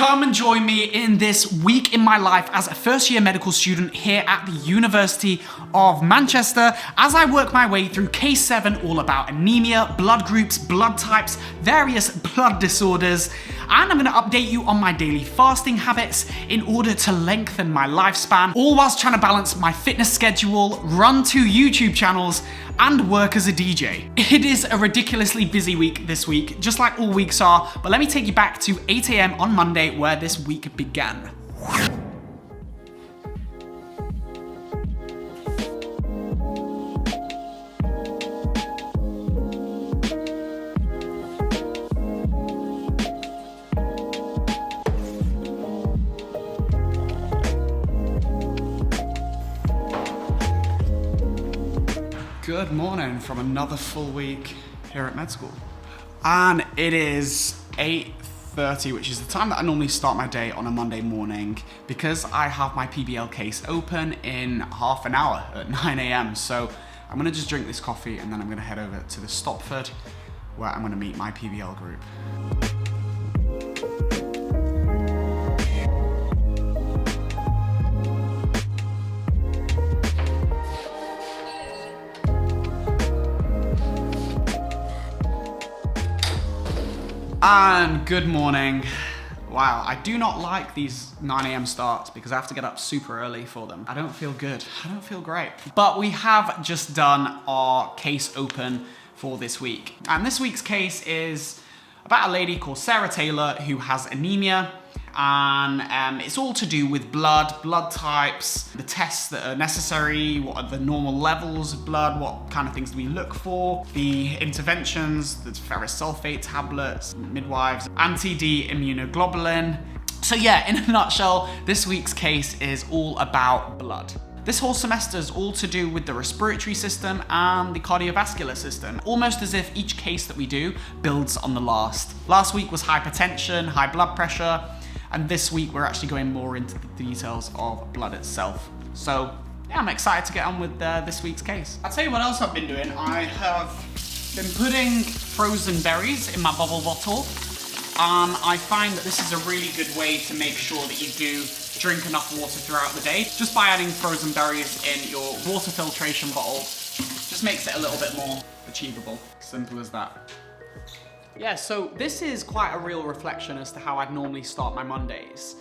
Come and join me in this week in my life as a first-year medical student here at the University of Manchester as I work my way through Case 7, all about anemia, blood groups, blood types, various blood disorders, and I'm going to update you on my daily fasting habits in order to lengthen my lifespan, all whilst trying to balance my fitness schedule, run 2 YouTube channels, and work as a DJ. It is a ridiculously busy week this week, just like all weeks are, but let me take you back to 8 AM on Monday where this week began. Good morning from another full week here at med school. And it is 8:30, which is the time that I normally start my day on a Monday morning because I have my PBL case open in half an hour at 9 AM. So I'm gonna just drink this coffee and then I'm gonna head over to the Stopford where I'm gonna meet my PBL group. And good morning. Wow, I do not like these 9 AM starts because I have to get up super early for them. I don't feel good, I don't feel great. But we have just done our case open for this week. And this week's case is about a lady called Sarah Taylor who has anemia. And it's all to do with blood types, the tests that are necessary, what are the normal levels of blood, what kind of things do we look for, the interventions, the ferrous sulfate tablets, midwives, anti-D immunoglobulin. So yeah, in a nutshell, this week's case is all about blood. This whole semester is all to do with the respiratory system and the cardiovascular system, almost as if each case that we do builds on the last. Last week was hypertension, high blood pressure, and this week we're actually going more into the details of blood itself. So yeah, I'm excited to get on with this week's case. I'll tell you what else I've been doing. I have been putting frozen berries in my bubble bottle. I find that this is a really good way to make sure that you do drink enough water throughout the day. Just by adding frozen berries in your water filtration bottle, just makes it a little bit more achievable. Simple as that. Yeah, so this is quite a real reflection as to how I'd normally start my Mondays.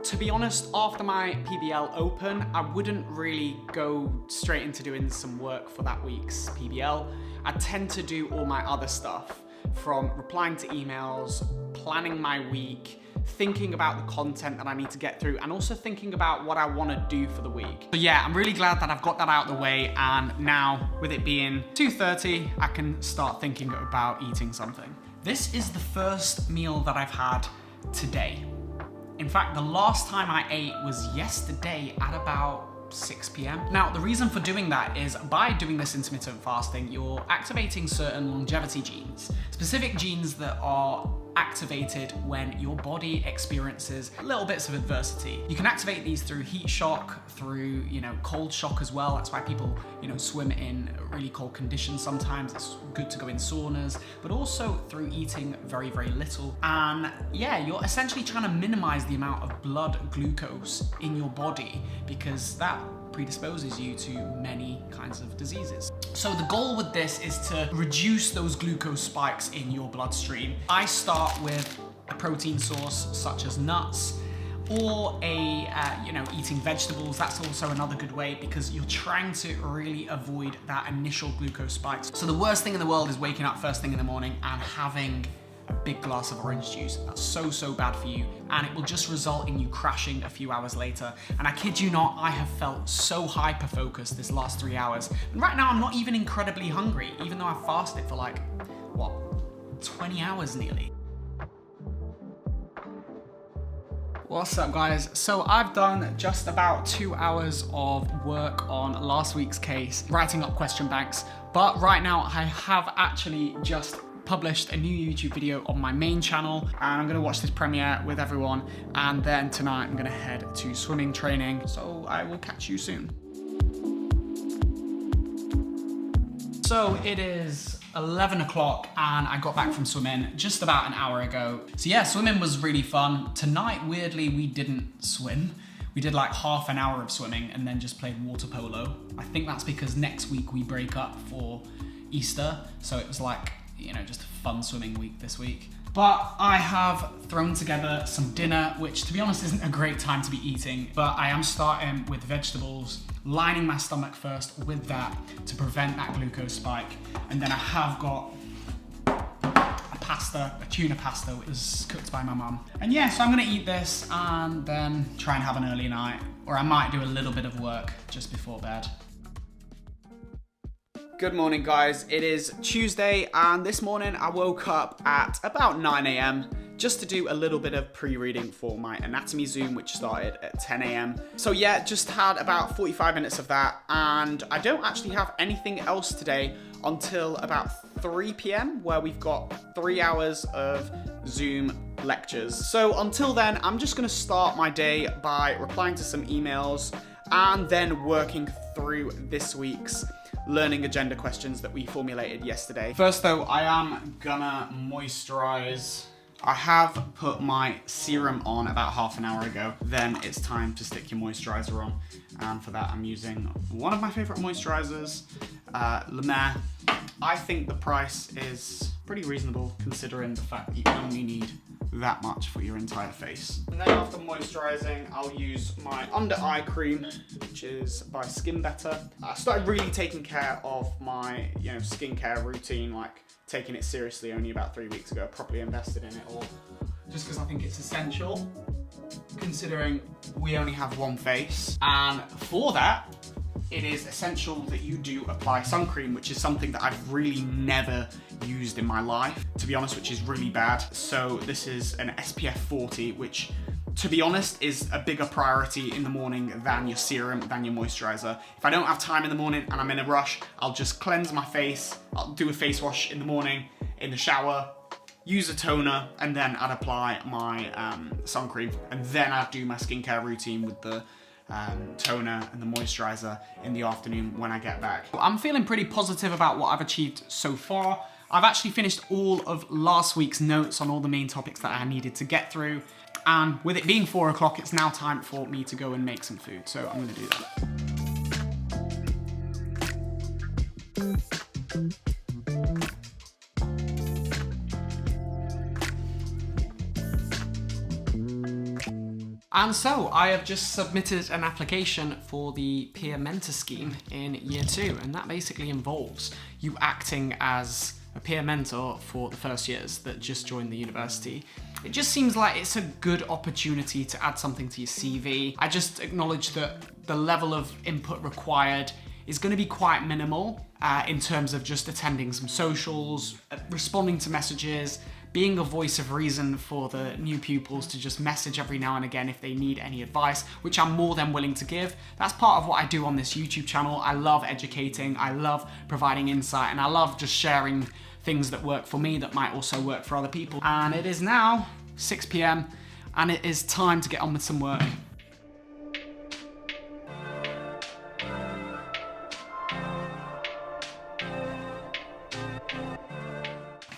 To be honest, after my PBL open, I wouldn't really go straight into doing some work for that week's PBL. I tend to do all my other stuff, from replying to emails, planning my week, thinking about the content that I need to get through, and also thinking about what I want to do for the week. So yeah, I'm really glad that I've got that out of the way, and now with it being 2:30, I can start thinking about eating something. This is the first meal that I've had today. In fact, the last time I ate was yesterday at about 6 PM. Now, the reason for doing that is by doing this intermittent fasting, you're activating certain longevity genes, specific genes that are activated when your body experiences little bits of adversity. You can activate these through heat shock, through, cold shock as well. That's why people, swim in really cold conditions sometimes. It's good to go in saunas, but also through eating very, very little. And yeah, you're essentially trying to minimize the amount of blood glucose in your body because that predisposes you to many kinds of diseases. So the goal with this is to reduce those glucose spikes in your bloodstream. I start with a protein source such as nuts, or eating vegetables. That's also another good way because you're trying to really avoid that initial glucose spikes. So the worst thing in the world is waking up first thing in the morning and having a big glass of orange juice. That's so bad for you, and it will just result in you crashing a few hours later. And I kid you not, I have felt so hyper-focused this last 3 hours. And right now I'm not even incredibly hungry, even though I've fasted for 20 hours nearly. What's up guys? So I've done just about 2 hours of work on last week's case, writing up question banks, but right now I have actually just published a new YouTube video on my main channel, and I'm gonna watch this premiere with everyone, and then tonight I'm gonna head to swimming training, so I will catch you soon. So it is 11 o'clock and I got back from swimming just about an hour ago. So yeah, swimming was really fun. Tonight, weirdly, we didn't swim. We did like half an hour of swimming and then just played water polo. I think that's because next week we break up for Easter. So it was like, you know, just a fun swimming week this week. But I have thrown together some dinner, which to be honest isn't a great time to be eating, but I am starting with vegetables, lining my stomach first with that to prevent that glucose spike. And then I have got a tuna pasta, which was cooked by my mum. And yeah, so I'm gonna eat this and then try and have an early night, or I might do a little bit of work just before bed. Good morning, guys. It is Tuesday, and this morning I woke up at about 9 a.m. just to do a little bit of pre-reading for my anatomy Zoom, which started at 10 a.m. So yeah, just had about 45 minutes of that, and I don't actually have anything else today until about 3 p.m. where we've got 3 hours of Zoom lectures. So until then, I'm just gonna start my day by replying to some emails and then working through this week's learning agenda questions that we formulated yesterday. First though, I am gonna moisturize. I have put my serum on about half an hour ago. Then it's time to stick your moisturizer on. And for that, I'm using one of my favorite moisturizers, La Mer. I think the price is pretty reasonable considering the fact that you only need that much for your entire face. And then after moisturizing, I'll use my under eye cream, which is by Skin Better. I started really taking care of my, skincare routine, like taking it seriously only about 3 weeks ago. Properly invested in it all, just because I think it's essential, considering we only have one face. And for that, it is essential that you do apply sun cream, which is something that I've really never used in my life, to be honest, which is really bad. So this is an SPF 40, which, to be honest, is a bigger priority in the morning than your serum, than your moisturizer. If I don't have time in the morning and I'm in a rush, I'll just cleanse my face. I'll do a face wash in the morning, in the shower, use a toner, and then I'd apply my sun cream. And then I'd do my skincare routine with the toner and the moisturizer in the afternoon when I get back. I'm feeling pretty positive about what I've achieved so far. I've actually finished all of last week's notes on all the main topics that I needed to get through. And with it being 4 o'clock, it's now time for me to go and make some food. So I'm gonna do that. And so I have just submitted an application for the peer mentor scheme in year 2, and that basically involves you acting as a peer mentor for the first years that just joined the university. It just seems like it's a good opportunity to add something to your CV. I just acknowledge that the level of input required is going to be quite minimal in terms of just attending some socials, responding to messages, being a voice of reason for the new pupils to just message every now and again if they need any advice, which I'm more than willing to give. That's part of what I do on this YouTube channel. I love educating, I love providing insight, and I love just sharing things that work for me that might also work for other people. And it is now 6 p.m. and it is time to get on with some work.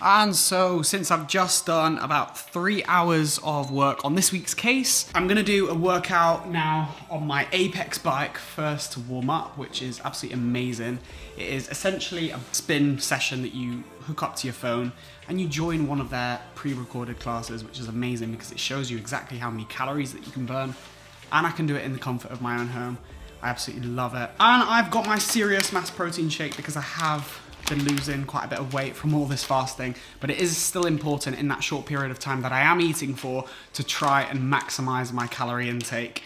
And so, since I've just done about 3 hours of work on this week's case, I'm gonna do a workout now on my Apex bike first to warm up, which is absolutely amazing. It is essentially a spin session that you hook up to your phone and you join one of their pre-recorded classes, which is amazing because it shows you exactly how many calories that you can burn, and I can do it in the comfort of my own home. I absolutely love it. And I've got my Serious Mass protein shake because I have been losing quite a bit of weight from all this fasting, but it is still important in that short period of time that I am eating for to try and maximize my calorie intake.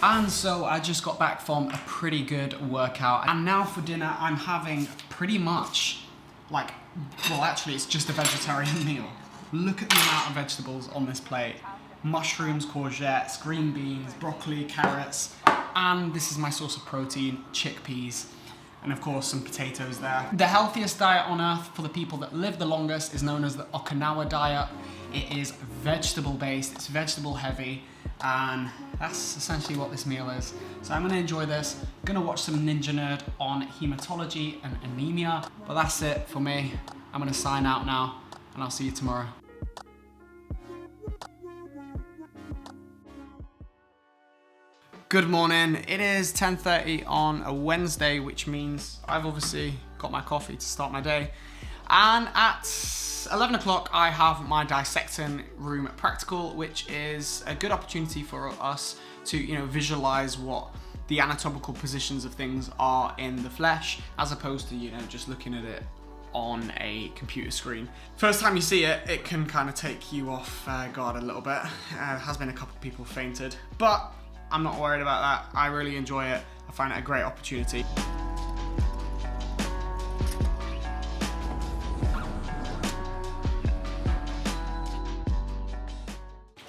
And so I just got back from a pretty good workout, and now for dinner I'm having pretty much actually it's just a vegetarian meal. Look at the amount of vegetables on this plate. Mushrooms, courgettes, green beans, broccoli, carrots, and this is my source of protein, chickpeas. and of course some potatoes there. The healthiest diet on earth for the people that live the longest is known as the Okinawa diet. It is vegetable based, it's vegetable heavy, and that's essentially what this meal is. So I'm gonna enjoy this. I'm gonna watch some Ninja Nerd on hematology and anemia, but that's it for me. I'm gonna sign out now, and I'll see you tomorrow. Good morning. It is 10:30 on a Wednesday, which means I've obviously got my coffee to start my day. And at 11 o'clock, I have my dissecting room practical, which is a good opportunity for us to, visualize what the anatomical positions of things are in the flesh, as opposed to, just looking at it on a computer screen. First time you see it, it can kind of take you off guard a little bit. There has been a couple of people fainted, but I'm not worried about that. I really enjoy it. I find it a great opportunity.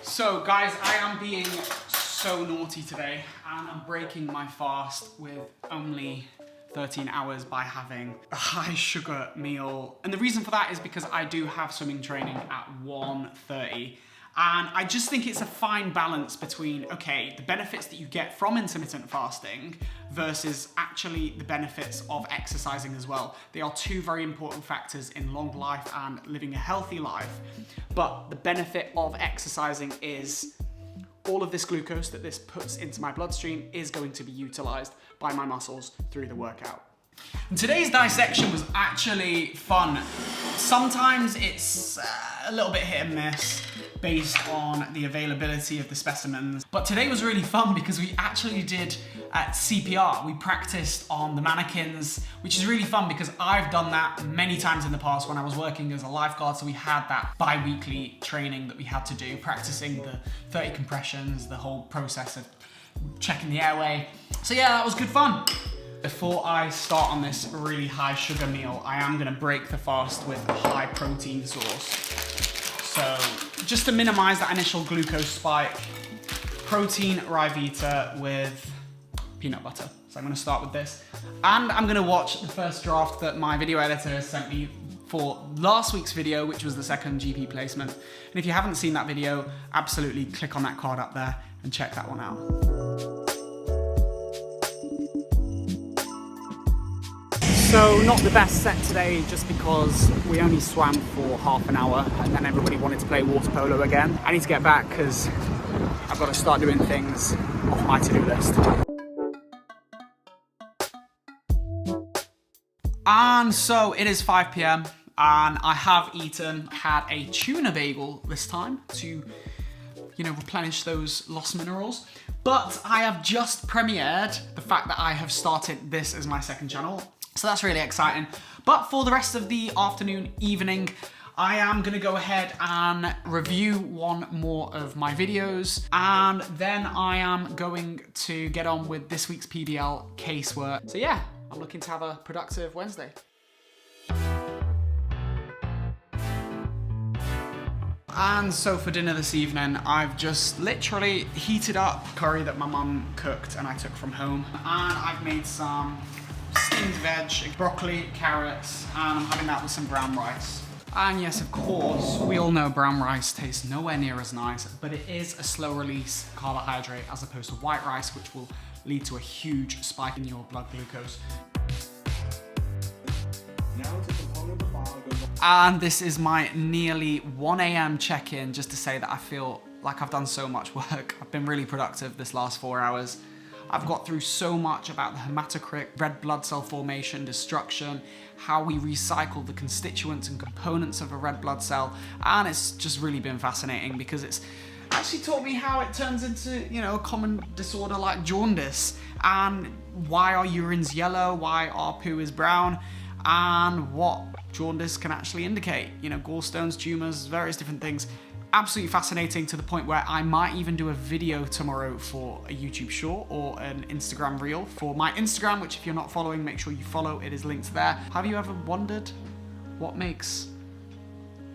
So guys, I am being so naughty today, and I'm breaking my fast with only 13 hours by having a high sugar meal. And the reason for that is because I do have swimming training at 1:30. And I just think it's a fine balance between, okay, the benefits that you get from intermittent fasting versus actually the benefits of exercising as well. They are two very important factors in long life and living a healthy life. But the benefit of exercising is all of this glucose that this puts into my bloodstream is going to be utilized by my muscles through the workout. And today's dissection was actually fun. Sometimes it's a little bit hit and miss based on the availability of the specimens. But today was really fun because we actually did CPR. We practiced on the mannequins, which is really fun because I've done that many times in the past when I was working as a lifeguard. So we had that bi-weekly training that we had to do, practicing the 30 compressions, the whole process of checking the airway. So yeah, that was good fun. Before I start on this really high sugar meal, I am gonna break the fast with a high protein source. So just to minimize that initial glucose spike, protein Ryvita with peanut butter. So I'm gonna start with this. And I'm gonna watch the first draft that my video editor has sent me for last week's video, which was the second GP placement. And if you haven't seen that video, absolutely click on that card up there and check that one out. So not the best set today, just because we only swam for half an hour and then everybody wanted to play water polo again. I need to get back because I've got to start doing things off my to-do list. And so it is 5 p.m. and I have had a tuna bagel this time to, replenish those lost minerals. But I have just premiered the fact that I have started this as my second channel. So that's really exciting. But for the rest of the afternoon, evening, I am gonna go ahead and review one more of my videos. And then I am going to get on with this week's PBL casework. So yeah, I'm looking to have a productive Wednesday. And so for dinner this evening, I've just literally heated up curry that my mum cooked and I took from home. And I've made some steamed veg, broccoli, carrots, and I'm having that with some brown rice. And yes, of course, we all know brown rice tastes nowhere near as nice, but it is a slow release carbohydrate as opposed to white rice, which will lead to a huge spike in your blood glucose. And this is my nearly 1 a.m. check-in, just to say that I feel like I've done so much work. I've been really productive this last 4 hours. I've got through so much about the hematocrit, red blood cell formation, destruction, how we recycle the constituents and components of a red blood cell, and it's just really been fascinating because it's actually taught me how it turns into, a common disorder like jaundice, and why our urine's yellow, why our poo is brown, and what jaundice can actually indicate. Gallstones, tumors, various different things. Absolutely fascinating, to the point where I might even do a video tomorrow for a YouTube short or an Instagram reel for my Instagram, which if you're not following, make sure you follow. It is linked there. Have you ever wondered what makes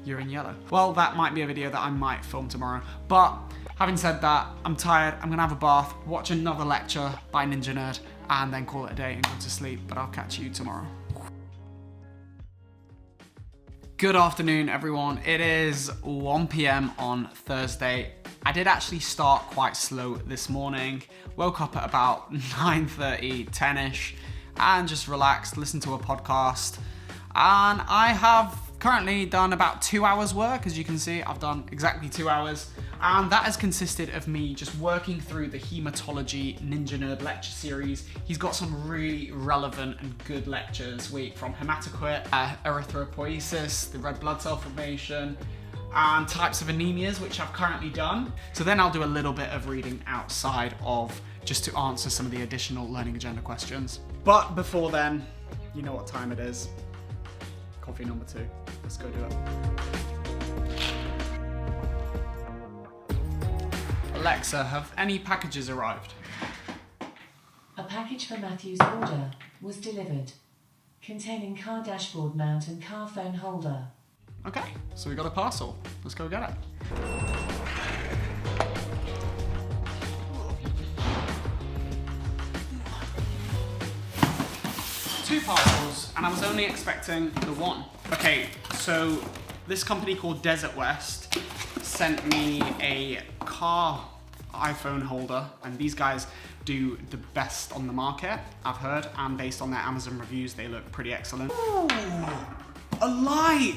urine yellow? Well, that might be a video that I might film tomorrow. But having said that, I'm tired. I'm gonna have a bath, watch another lecture by Ninja Nerd, and then call it a day and go to sleep, but I'll catch you tomorrow. Good afternoon, everyone. It is 1 p.m. on Thursday. I did actually start quite slow this morning. Woke up at about 9:30, 10-ish, and just relaxed, listened to a podcast. And I have currently done about 2 hours work. As you can see, I've done exactly 2 hours. And that has consisted of me just working through the Hematology Ninja Nerd lecture series. He's got some really relevant and good lectures this week, from hematocrit, erythropoiesis, the red blood cell formation, and types of anemias, which I've currently done. So then I'll do a little bit of reading outside of, just to answer some of the additional learning agenda questions. But before then, you know what time it is. Coffee number 2. Let's go do it. Alexa, have any packages arrived? A package for Matthew's order was delivered, containing car dashboard mount and car phone holder. Okay, so we got a parcel. Let's go get it. 2 parcels, and I was only expecting the one. Okay, so this company called Desert West sent me a car iPhone holder, and these guys do the best on the market, I've heard, and based on their Amazon reviews, they look pretty excellent. Ooh, a light!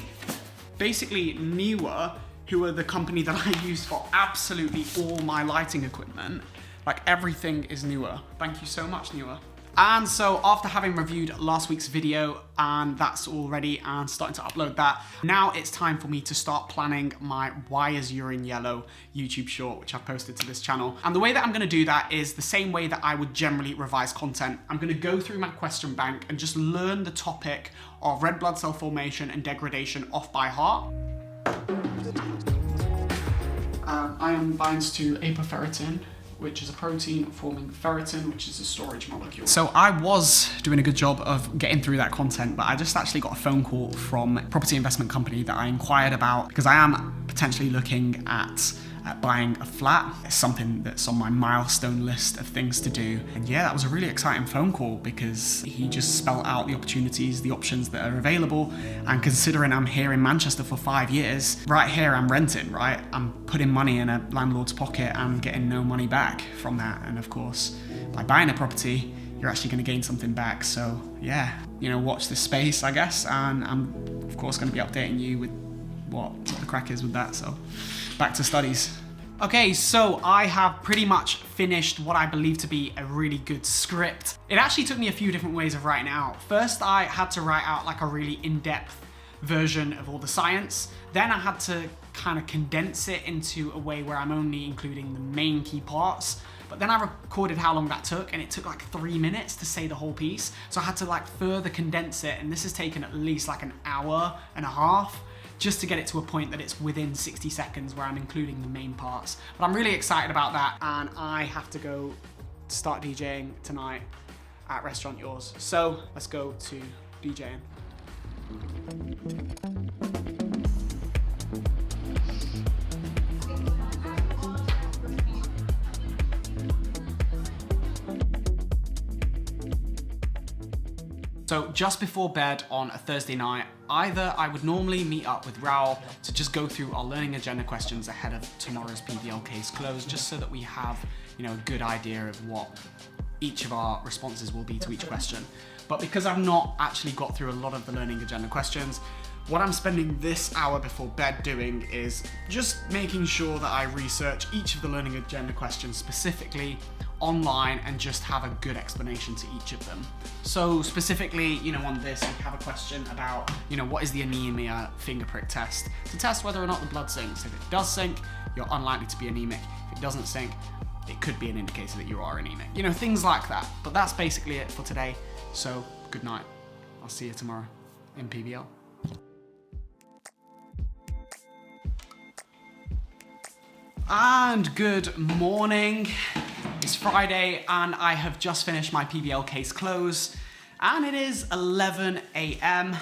Basically, Newer, who are the company that I use for absolutely all my lighting equipment, like everything is Newer. Thank you so much, Newer. And so after having reviewed last week's video, and that's all ready and starting to upload that, now it's time for me to start planning my Why is Urine Yellow YouTube short, which I've posted to this channel. And the way that I'm gonna do that is the same way that I would generally revise content. I'm gonna go through my question bank and just learn the topic of red blood cell formation and degradation off by heart. Iron binds to apoferritin, which is a protein forming ferritin, which is a storage molecule. So I was doing a good job of getting through that content, but I just actually got a phone call from a property investment company that I inquired about, because I am potentially looking at buying a flat. It's something that's on my milestone list of things to do. And yeah, that was a really exciting phone call, because he just spelled out the opportunities, the options that are available. And considering I'm here in Manchester for 5 years, right here I'm renting, right? I'm putting money in a landlord's pocket and getting no money back from that. And of course, by buying a property, you're actually going to gain something back. So yeah, you know, watch this space, I guess. And I'm of course going to be updating you with what the crack is with that. So back to studies. Okay, so I have pretty much finished what I believe to be a really good script. It actually took me a few different ways of writing out. First, I had to write out like a really in-depth version of all the science. Then I had to kind of condense it into a way where I'm only including the main key parts. But then I recorded how long that took, and it took like 3 minutes to say the whole piece. So I had to like further condense it, and this has taken at least like an hour and a half just to get it to a point that it's within 60 seconds where I'm including the main parts. But I'm really excited about that, and I have to go start DJing tonight at Restaurant Yours. So let's go to DJing. So just before bed on a Thursday night, either I would normally meet up with Raoul to just go through our learning agenda questions ahead of tomorrow's PBL case close, just so that we have, you know, a good idea of what each of our responses will be to each question. But because I've not actually got through a lot of the learning agenda questions, what I'm spending this hour before bed doing is just making sure that I research each of the learning agenda questions specifically online and just have a good explanation to each of them. So specifically, you know, on this, we have a question about, you know, what is the anemia finger prick test to test whether or not the blood sinks. If it does sink, you're unlikely to be anemic. If it doesn't sink, it could be an indicator that you are anemic. You know, things like that. But that's basically it for today. So good night. I'll see you tomorrow in PBL. And good morning. It's Friday and I have just finished my PBL case close and it is 11 a.m.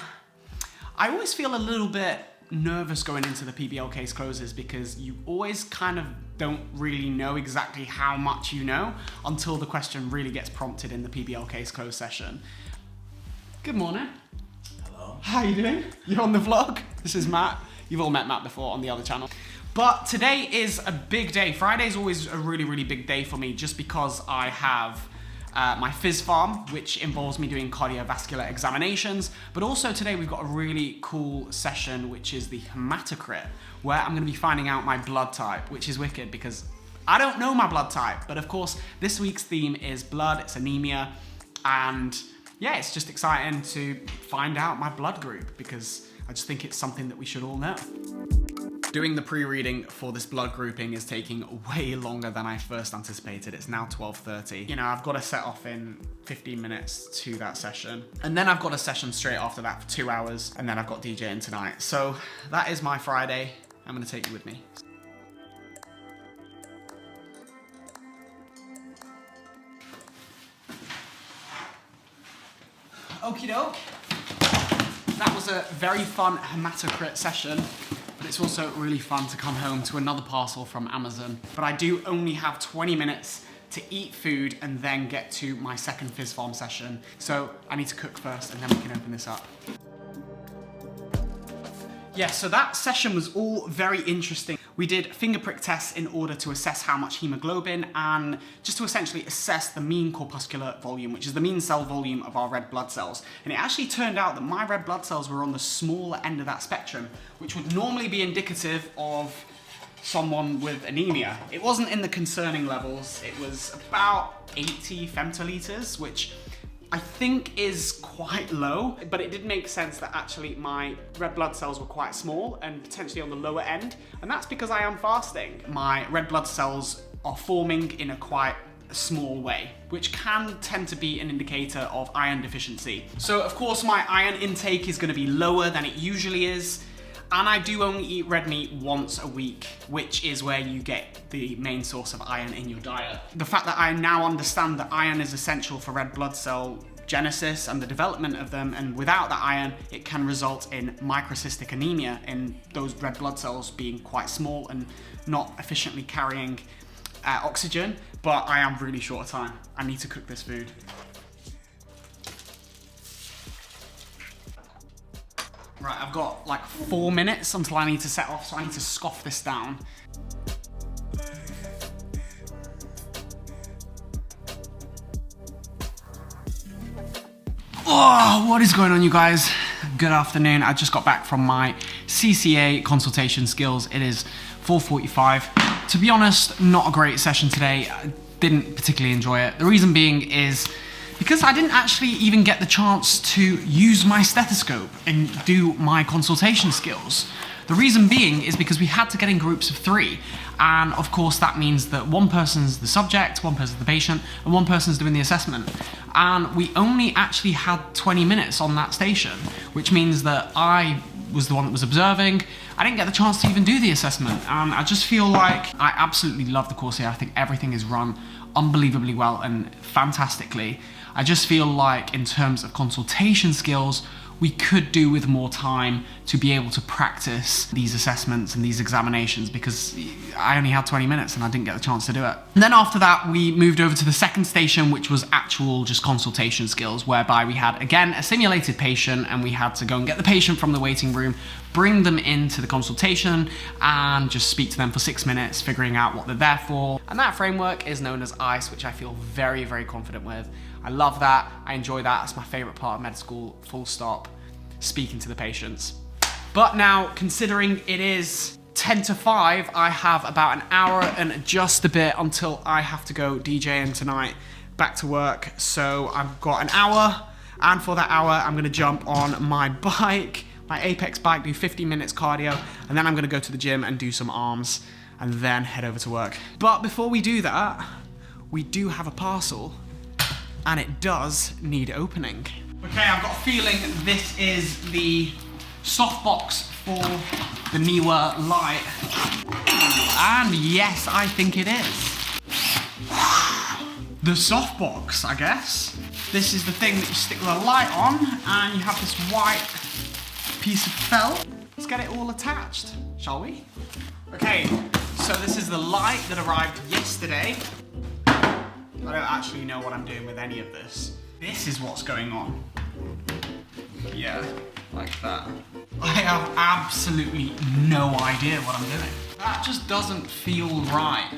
I always feel a little bit nervous going into the PBL case closes because you always kind of don't really know exactly how much you know until the question really gets prompted in the PBL case closed session. Good morning. Hello. How you doing? You're on the vlog. This is Matt. You've all met Matt before on the other channel. But today is a big day. Friday's always a really, really big day for me just because I have my phys farm, which involves me doing cardiovascular examinations. But also today we've got a really cool session, which is the hematocrit, where I'm gonna be finding out my blood type, which is wicked because I don't know my blood type. But of course, this week's theme is blood, it's anemia. And yeah, it's just exciting to find out my blood group because I just think it's something that we should all know. Doing the pre-reading for this blood grouping is taking way longer than I first anticipated. It's now 12:30. You know, I've got to set off in 15 minutes to that session. And then I've got a session straight after that for 2 hours. And then I've got DJing tonight. So that is my Friday. I'm gonna take you with me. Okie doke. That was a very fun hematocrit session. But it's also really fun to come home to another parcel from Amazon. But I do only have 20 minutes to eat food and then get to my second phys farm session. So I need to cook first and then we can open this up. Yeah, so that session was all very interesting. We did finger prick tests in order to assess how much hemoglobin and just to essentially assess the mean corpuscular volume, which is the mean cell volume of our red blood cells. And it actually turned out that my red blood cells were on the smaller end of that spectrum, which would normally be indicative of someone with anemia. It wasn't in the concerning levels. It was about 80 femtoliters, which I think is quite low, but it did make sense that actually my red blood cells were quite small and potentially on the lower end, and that's because I am fasting. My red blood cells are forming in a quite small way, which can tend to be an indicator of iron deficiency. So of course my iron intake is going to be lower than it usually is, and I do only eat red meat once a week, which is where you get the main source of iron in your diet. The fact that I now understand that iron is essential for red blood cell genesis and the development of them, and without that iron, it can result in microcystic anemia in those red blood cells being quite small and not efficiently carrying oxygen. But I am really short of time. I need to cook this food. Right, I've got like 4 minutes until I need to set off, so I need to scoff this down. Oh, what is going on, you guys? Good afternoon. I just got back from my CCA consultation skills. It is 4:45. To be honest, not a great session today. I didn't particularly enjoy it. The reason being is because I didn't actually even get the chance to use my stethoscope and do my consultation skills. The reason being is because we had to get in groups of 3. And of course that means that one person's the subject, one person's the patient, and one person's doing the assessment. And we only actually had 20 minutes on that station, which means that I was the one that was observing. I didn't get the chance to even do the assessment. And I just feel like I absolutely love the course here. I think everything is run unbelievably well and fantastically. I just feel like in terms of consultation skills, we could do with more time to be able to practice these assessments and these examinations because I only had 20 minutes and I didn't get the chance to do it. And then after that, we moved over to the second station, which was actual just consultation skills, whereby we had, again, a simulated patient and we had to go and get the patient from the waiting room, bring them into the consultation and just speak to them for 6 minutes, figuring out what they're there for. And that framework is known as ICE, which I feel very, very confident with. I love that, I enjoy that, that's my favorite part of med school, full stop, speaking to the patients. But now, considering it is 10 to 5, I have about an hour and just a bit until I have to go DJing tonight, back to work. So I've got an hour, and for that hour, I'm gonna jump on my bike, my Apex bike, do 50 minutes cardio, and then I'm gonna go to the gym and do some arms, and then head over to work. But before we do that, we do have a parcel, and it does need opening. Okay, I've got a feeling this is the softbox for the Niwa light. And yes, I think it is. The softbox, I guess. This is the thing that you stick the light on, and you have this white piece of felt. Let's get it all attached, shall we? Okay, So this is the light that arrived yesterday. I don't actually know what I'm doing with any of this. This is what's going on. Yeah, like that. I have absolutely no idea what I'm doing. That just doesn't feel right.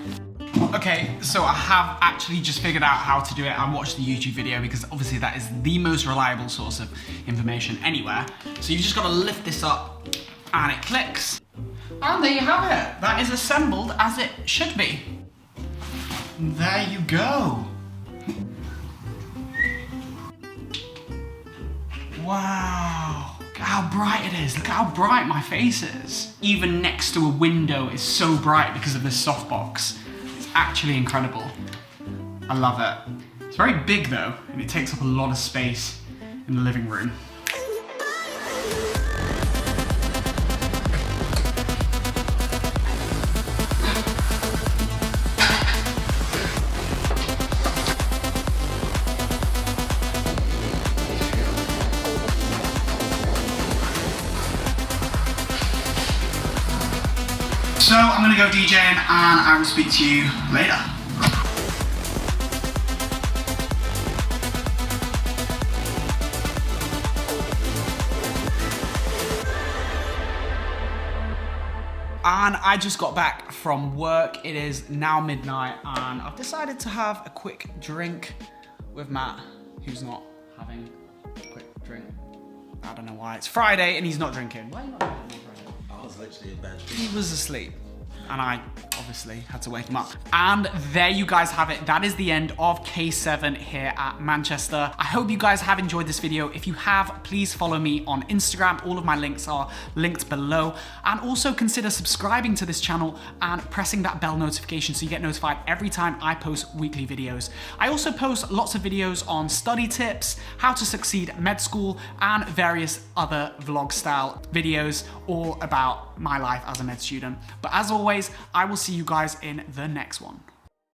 Okay, so I have actually just figured out how to do it. I watched the YouTube video because obviously that is the most reliable source of information anywhere. So you've just got to lift this up and it clicks. And there you have it. That is assembled as it should be. There you go. Wow. Look how bright it is. Look how bright my face is. Even next to a window is so bright because of this softbox. It's actually incredible. I love it. It's very big though, and it takes up a lot of space in the living room. So I'm gonna go DJing and I will speak to you later. And I just got back from work. It is now midnight and I've decided to have a quick drink with Matt, who's not having a quick drink. I don't know why. It's Friday and he's not drinking. Why are you not drinking on Friday? I was literally in bed. He was asleep. And I obviously had to wake him up. And there you guys have it. That is the end of K7 here at Manchester. I hope you guys have enjoyed this video. If you have, please follow me on Instagram. All of my links are linked below. And also consider subscribing to this channel and pressing that bell notification so you get notified every time I post weekly videos. I also post lots of videos on study tips, how to succeed at med school, and various other vlog style videos all about my life as a med student. But as always, I will see you guys in the next one.